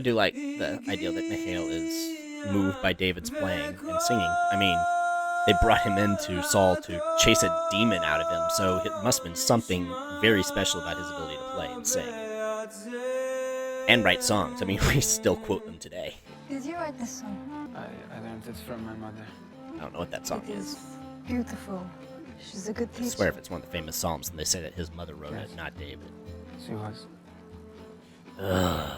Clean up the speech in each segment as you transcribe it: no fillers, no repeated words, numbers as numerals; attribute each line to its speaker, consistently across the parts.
Speaker 1: I do like the idea that Mihail is moved by David's playing and singing. I mean, they brought him into Saul to chase a demon out of him, so it must have been something very special about his ability to play and sing and write songs. I mean, we still quote them today.
Speaker 2: Did you write this song?
Speaker 3: I learned it from my mother.
Speaker 1: I don't know what that song
Speaker 2: It
Speaker 1: is.
Speaker 2: beautiful. She's a good
Speaker 1: I
Speaker 2: teacher.
Speaker 1: swear if it's one of the famous Psalms, and they say that his mother wrote
Speaker 3: Yes.
Speaker 1: it, not David.
Speaker 3: She was.
Speaker 1: Ugh.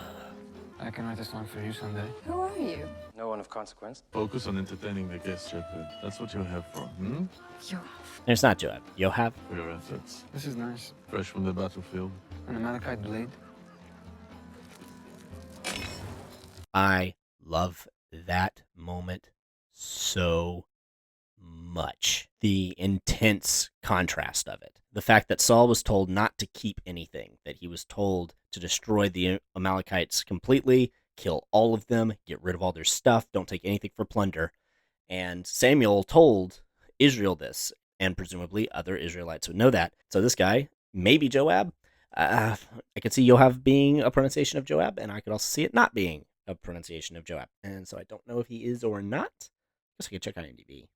Speaker 3: I can write a song for you someday.
Speaker 2: Who are you?
Speaker 4: No one of consequence.
Speaker 5: Focus on entertaining the guests, Shepherd. That's what you're here for, hmm?
Speaker 2: You.
Speaker 1: And it's not Joab. Yohav.
Speaker 5: For your efforts.
Speaker 3: This is nice.
Speaker 5: Fresh from the battlefield.
Speaker 3: An Amalekite blade.
Speaker 1: I love that moment so much. The intense contrast of it. The fact that Saul was told not to keep anything, that he was told to destroy the Amalekites completely, kill all of them, get rid of all their stuff, don't take anything for plunder. And Samuel told Israel this, and presumably other Israelites would know that. So this guy, maybe Joab, I could see Yoav being a pronunciation of Joab, and I could also see it not being a pronunciation of Joab. And so I don't know if he is or not. I guess I could check IMDb.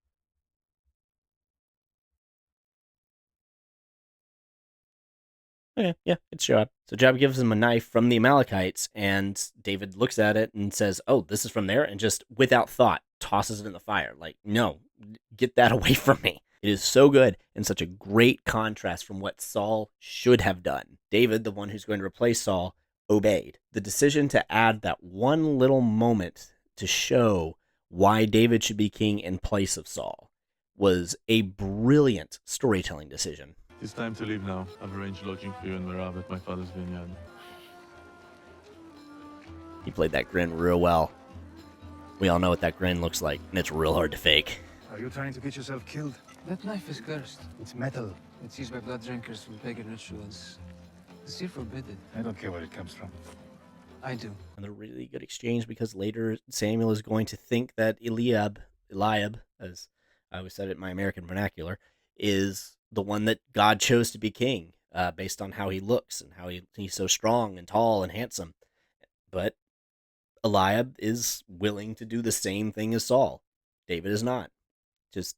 Speaker 1: Okay, yeah, it's Joab. So Joab gives him a knife from the Amalekites, and David looks at it and says, "Oh, this is from there," and just without thought tosses it in the fire. Like, no, get that away from me. It is so good and such a great contrast from what Saul should have done. David, the one who's going to replace Saul, obeyed. The decision to add that one little moment to show why David should be king in place of Saul was a brilliant storytelling decision.
Speaker 5: It's time to leave now. I've arranged lodging for you and Merav at my father's vineyard.
Speaker 1: He played that grin real well. We all know what that grin looks like, and it's real hard to fake.
Speaker 6: Are you trying to get yourself killed?
Speaker 3: That knife is cursed.
Speaker 6: It's metal.
Speaker 3: It's used by blood drinkers from pagan rituals. The seer forbid it.
Speaker 6: I don't care where it comes from.
Speaker 3: I do.
Speaker 1: And a really good exchange because later Samuel is going to think that Eliab, as I always said it in my American vernacular, is the one that God chose to be king based on how he looks and how he's so strong and tall and handsome. But Eliab is willing to do the same thing as Saul. David is not. Just,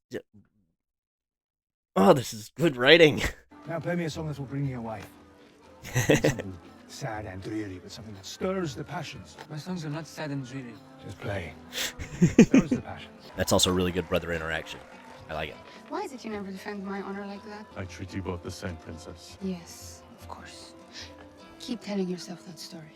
Speaker 1: oh, this is good writing.
Speaker 6: Now play me a song that will bring me a wife. Something sad and dreary, but something that stirs the passions.
Speaker 3: My songs are not sad and dreary.
Speaker 6: Just play. Stirs the passions.
Speaker 1: That's also really good brother interaction. I like it.
Speaker 2: Why is it you never defend my honor like that?
Speaker 5: I treat you both the same, princess.
Speaker 2: Yes, of course. Keep telling yourself that story.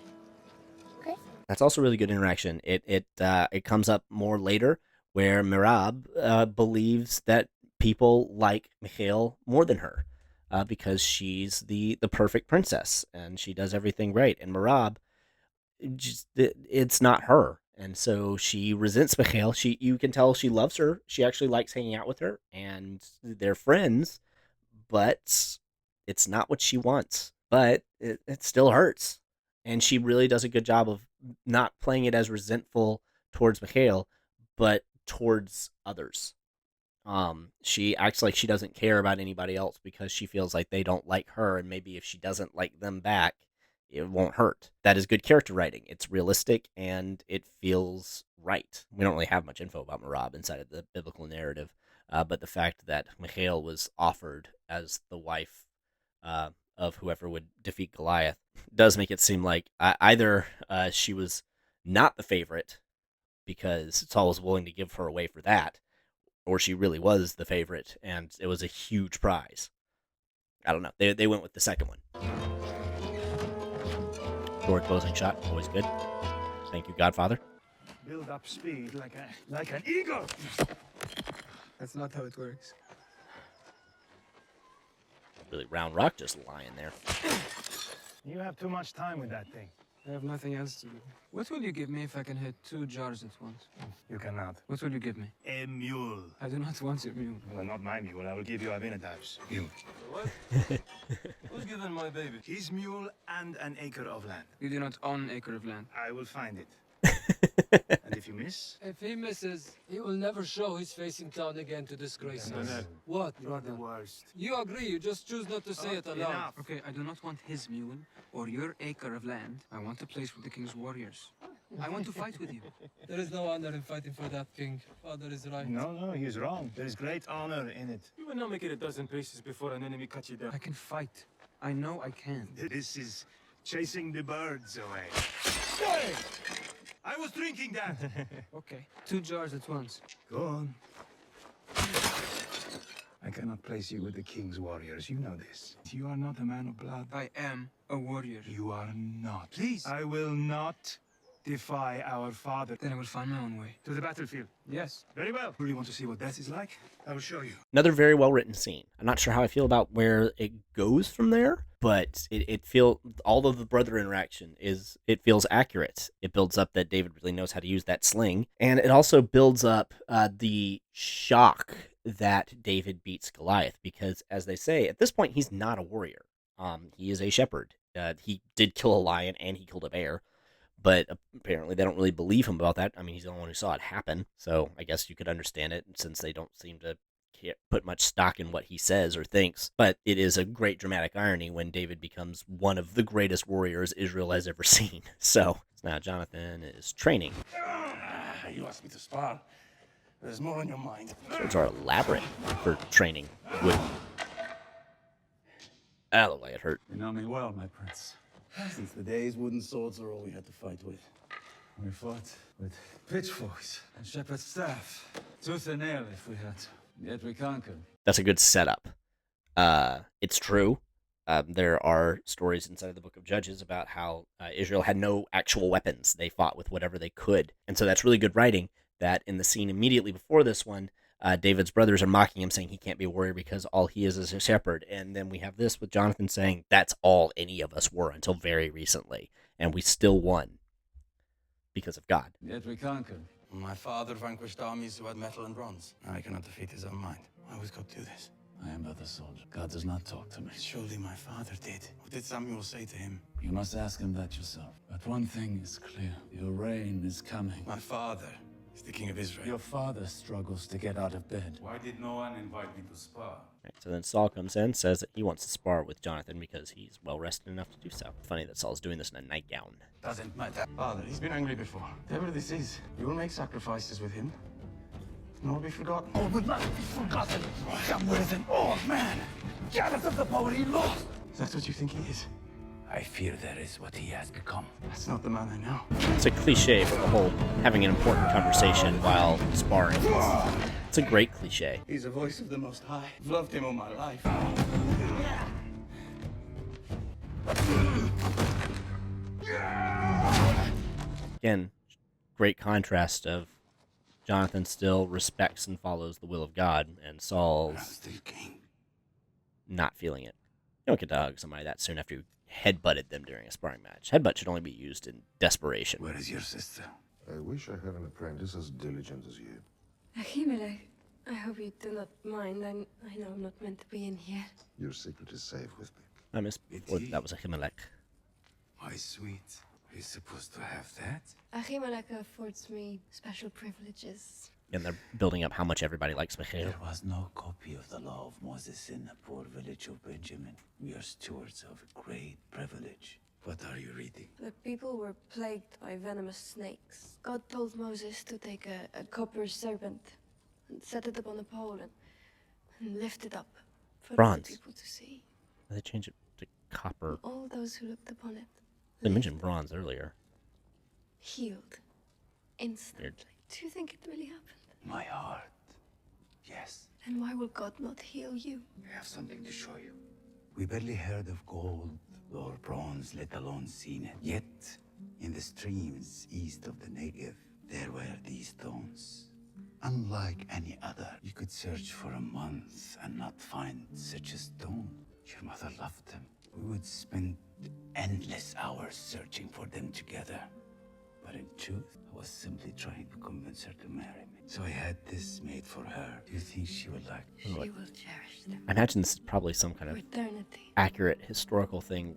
Speaker 2: Okay?
Speaker 1: That's also really good interaction. It comes up more later where Merab believes that people like Mikhail more than her because she's the perfect princess and she does everything right. And Merab, it's not her. And so she resents Mikhail. You can tell she loves her. She actually likes hanging out with her, and they're friends, but it's not what she wants. But it still hurts. And she really does a good job of not playing it as resentful towards Mikhail, but towards others. She acts like she doesn't care about anybody else because she feels like they don't like her, and maybe if she doesn't like them back, it won't hurt. That is good character writing. It's realistic and it feels right. We don't really have much info about Merab inside of the biblical narrative, but the fact that Michael was offered as the wife of whoever would defeat Goliath does make it seem like either she was not the favorite because Saul was willing to give her away for that, or she really was the favorite and it was a huge prize. I don't know. They went with the second one. Forward closing shot, always good. Thank you, Godfather.
Speaker 6: Build up speed like an eagle.
Speaker 3: That's not how it works.
Speaker 1: Really round rock just lying there.
Speaker 6: You have too much time with that thing.
Speaker 3: I have nothing else to do. What will you give me if I can hit 2 jars at once?
Speaker 6: You cannot.
Speaker 3: What will you give me?
Speaker 6: A mule.
Speaker 3: I do not want your mule.
Speaker 6: Well, not my mule. I will give you Abinadab's mule.
Speaker 4: What? Who's giving my baby?
Speaker 6: His mule and an acre of land.
Speaker 3: You do not own an acre of land.
Speaker 6: I will find it. And if you miss,
Speaker 7: If he misses, he will never show his face in town again to disgrace us. What,
Speaker 6: you're the
Speaker 7: brother?
Speaker 6: worst.
Speaker 7: You agree, you just choose not to say it aloud.
Speaker 3: Okay, I do not want his mule or your acre of land. I want a place with the king's warriors. I want to fight with you.
Speaker 7: There is no honor in fighting for that king. Father is right.
Speaker 6: No, he's wrong. There is great honor in it.
Speaker 4: You will not make it a dozen paces before an enemy cuts you down.
Speaker 3: I can fight. I know I can.
Speaker 6: This is chasing the birds away. Hey! I was drinking that.
Speaker 3: Okay. 2 jars at once.
Speaker 6: Go on. I cannot place you with the king's warriors. You know this. You are not a man of blood.
Speaker 3: I am a warrior.
Speaker 6: You are not.
Speaker 3: Please.
Speaker 6: I will not defy our father.
Speaker 3: Then I will find my own way.
Speaker 6: To the battlefield.
Speaker 3: Yes.
Speaker 6: Very well. Really want to see what death is like? I will show you.
Speaker 1: Another very well written scene. I'm not sure how I feel about where it goes from there, but it feels all of the brother interaction it feels accurate. It builds up that David really knows how to use that sling, and it also builds up the shock that David beats Goliath, because as they say, at this point he's not a warrior. He is a shepherd. He did kill a lion and he killed a bear. But apparently they don't really believe him about that. I mean, he's the only one who saw it happen. So I guess you could understand it since they don't seem to put much stock in what he says or thinks. But it is a great dramatic irony when David becomes one of the greatest warriors Israel has ever seen. So now Jonathan is training.
Speaker 4: You asked me to spar. There's more on your mind.
Speaker 1: Swords are elaborate for training. Wood. That looked like it hurt.
Speaker 8: You know me well, my prince.
Speaker 4: Since the days, wooden swords are all we had to fight with.
Speaker 8: We fought with pitchforks and shepherd's staff, tooth and nail if we had to. Yet we conquered.
Speaker 1: That's a good setup. It's true. There are stories inside of the book of Judges about how Israel had no actual weapons. They fought with whatever they could. And so that's really good writing that in the scene immediately before this one, David's brothers are mocking him, saying he can't be a warrior because all he is a shepherd. And then we have this with Jonathan saying that's all any of us were until very recently. And we still won because of God.
Speaker 8: Yet we conquered.
Speaker 4: My father vanquished armies who had metal and bronze. Now he cannot defeat his own mind. Why was God do this?
Speaker 8: I am but a soldier. God does not talk to me.
Speaker 4: Surely my father did. What did Samuel say to him?
Speaker 8: You must ask him that yourself. But one thing is clear. Your reign is coming.
Speaker 4: My father is the king of Israel.
Speaker 8: Your father struggles to get out of bed.
Speaker 9: Why did no one invite me to spar?
Speaker 1: Right, so then Saul comes in, says that he wants to spar with Jonathan because he's well rested enough to do so. Funny that Saul's doing this in a nightgown.
Speaker 4: Doesn't matter. Father, he's been angry before. Whatever this is, we will make sacrifices with him. Nor be forgotten.
Speaker 6: All will not be forgotten. Somewhere is an old man, jealous of the power he lost.
Speaker 4: Is that what you think he is?
Speaker 6: I fear that is what he has become.
Speaker 4: That's not the man I know.
Speaker 1: It's a cliche for the whole having an important conversation while sparring. It's a great cliche.
Speaker 4: He's a voice of the Most High. I've loved him all my life.
Speaker 1: Again, great contrast of Jonathan still respects and follows the will of God, and Saul's
Speaker 4: Still king.
Speaker 1: not feeling it. You don't get to hug somebody that soon after you headbutted them during a sparring match. Headbutt should only be used in desperation.
Speaker 4: Where is your sister?
Speaker 10: I wish I had an apprentice as diligent as you.
Speaker 2: Ahimelech, I hope you do not mind. I know I'm not meant to be in here.
Speaker 10: Your secret is safe with me.
Speaker 1: I miss that was Ahimelech.
Speaker 4: My sweet. Are you supposed to have that?
Speaker 2: Ahimelech affords me special privileges.
Speaker 1: And they're building up how much everybody likes Michael.
Speaker 8: There was no copy of the law of Moses in the poor village of Benjamin. We are stewards of a great privilege.
Speaker 4: What are you reading?
Speaker 2: The people were plagued by venomous snakes. God told Moses to take a copper serpent and set it upon a pole and lift it up for
Speaker 1: Bronze.
Speaker 2: the people to see.
Speaker 1: They changed it to copper.
Speaker 2: All those who looked upon it
Speaker 1: They mentioned bronze earlier.
Speaker 2: healed instantly.
Speaker 1: Weird.
Speaker 2: Do you think it really happened?
Speaker 8: My heart. Yes.
Speaker 2: Then why will God not heal you?
Speaker 4: I have something to show you.
Speaker 8: We barely heard of gold or bronze, let alone seen it. Yet, in the streams east of the Negev, there were these stones. Unlike any other, you could search for a month and not find such a stone. Your mother loved them. We would spend endless hours searching for them together. But in truth, I was simply trying to convince her to marry me. So I had this made for her. Do you think she would like it?
Speaker 2: She will cherish them
Speaker 1: I imagine this is probably some kind
Speaker 2: for
Speaker 1: of
Speaker 2: eternity.
Speaker 1: accurate historical thing.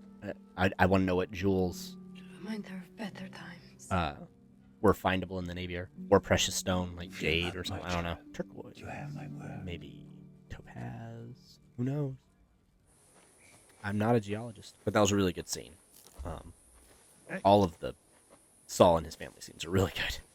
Speaker 1: I want to know what jewels
Speaker 2: Remind her of better times.
Speaker 1: were findable in the Navy or precious stone like jade or something. I don't know. Turquoise.
Speaker 8: You have my word.
Speaker 1: Maybe topaz. Who knows? I'm not a geologist, but that was a really good scene. All of the Saul and his family scenes are really good.